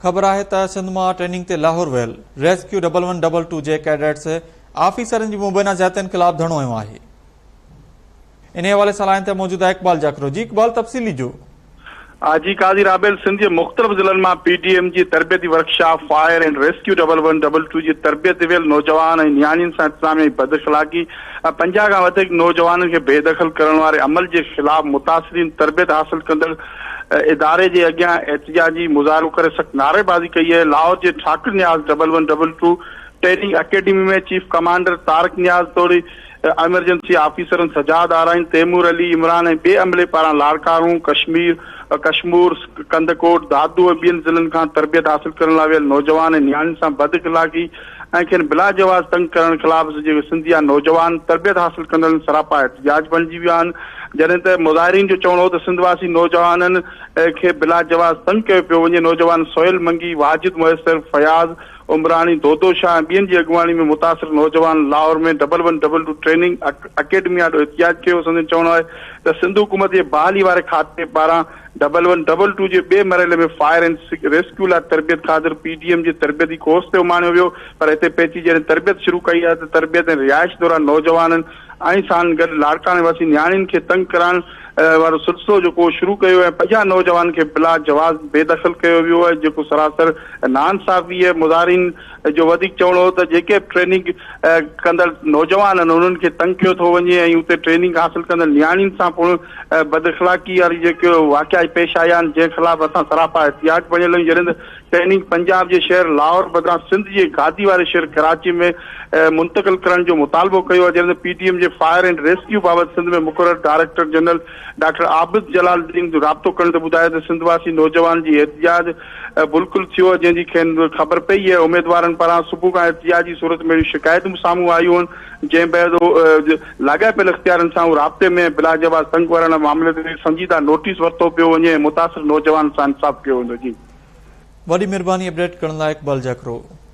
ख़बर है त सिंध मां ट्रेनिंग ते लाहौर वियल रेस्क्यू 1122 जे कैडेट्स ऑफिसरनि जी मुबैना ज़ातियुनि ख़िलाफ़ धरणो हयो आहे। इन हवाले सां लाइन ते मौजूद आहे इकबाल जाकरो। जी इकबाल, तफ़सीली जो जी काजी राबेल, सिंध के मुख्तलिफ ज़िलनि मां पीटीएम की तरबियती वर्कशॉप फायर एंड रेस्क्यू 1122 की तरबियत वियल नौजवान ऐं नियाणियुनि सां इंतज़ामिया जी बदअख़लाक़ी 50 खां वधीक नौजवाननि खे बेदख़ल करण वारे अमल के ख़िलाफ़ मुतासिरीन तरबियत हासिल कंदड़ इदारे के अॻियां एहतिजाजी मुज़ाहिरो करे सख़्त नारेबाज़ी कई है। लाहौर के ठाकुर न्याज़ 1122 ट्रेनिंग अकेडमी में चीफ कमांडर तारक न्याज़ तौरी एमरजेंसी ऑफिसरन सजाद आराइन, तैमूर अली इमरान ऐं ॿिए अमले पारां लाड़कारूं कश्मीर कंदकोट दादू ऐं ॿियनि ज़िलनि खां तरबियत हासिल करण लाइ वियल नौजवान ऐं नियाणियुनि सां बदअख़लाक़ी ऐं खेनि बिला जवाज़ तंग करण ख़िलाफ़ जेके सिंधिया नौजवान तरबियत हासिल कंदड़ सरापा एहतिजाज बणिजी विया आहिनि। जॾहिं त मुज़ाहिरीन जो चवणो हो त सिंधवासी नौजवाननि खे बिला जवाज़ तंग कयो पियो वञे। नौजवान सोहेल मंगी, वाजिद मुयसर, फयाज़ उमरानी, दोदो शाह ऐं ॿियनि जी अॻुवाणी में मुतासिर नौजवान लाहौर में 1122 ट्रेनिंग अकेडमी ॾाढो एहतिजाज कयो। संदन चवणो आहे त सिंध हुकूमत जे बहाली वारे खाते पारां 1122 जे ॿिए मरहले में फायर एंड रेस्क्यू लाइ तरबियत ख़ातिर पीटीएम जे तरबियती कोर्स ते उमाणियो वियो, पर हिते पेची जॾहिं तरबियत शुरू कई आहे त तरबियत ऐं रिहाइश दौरान नौजवाननि ऐं सां गॾु लाड़काणे वासी नियाणियुनि खे तंग करण वारो सिलसिलो जेको शुरू कयो ऐं 50 नौजवान खे बिला जवाज़ बेदख़ल कयो वियो आहे, जेको सरासर नाइंसाफ़ी आहे। मुज़ाहिरीन जो वधीक चवणो हो त जेके ट्रेनिंग कंदड़ नौजवान आहिनि उन्हनि खे तंग कयो थो वञे ऐं उते ट्रेनिंग हासिल कंदड़ नियाणियुनि सां पिणु बदअख़लाक़ी वारी जेके वाक़िया पेश आया आहिनि, जंहिं ख़िलाफ़ असां सरापा एहतिजाज बणियल आहियूं। जॾहिं त ट्रेनिंग पंजाब जे शहर लाहौर बदिरां सिंध जे गादी वारे शहर कराची में मुंतक़िल करण जो मुतालबो कयो आहे। जॾहिं त PTM J fire and rescue बाबति सिंध में मुक़रर director general doctor Abid Jalaluddin राब्तो करण ते ॿुधायो त सिंधवासी नौजवान जी एहतिजाज बिल्कुलु थियो, जंहिंजी खेनि ख़बर पई आहे। उम्मीदवारनि पारां सुबुह खां एहतिजाजी सूरत में शिकायतूं साम्हूं आयूं आहिनि, जंहिं बैदि लाॻापियल इख़्तियारनि सां राब्ते में बिला जवाज़ तंग करण मामले ते संजीदा नोटिस वरितो पियो वञे, मुतासिर नौजवान सां इंसाफ़ कयो वेंदो। जी वॾी महिरबानी अपडेट करण लाइ इकबाल जाकरो।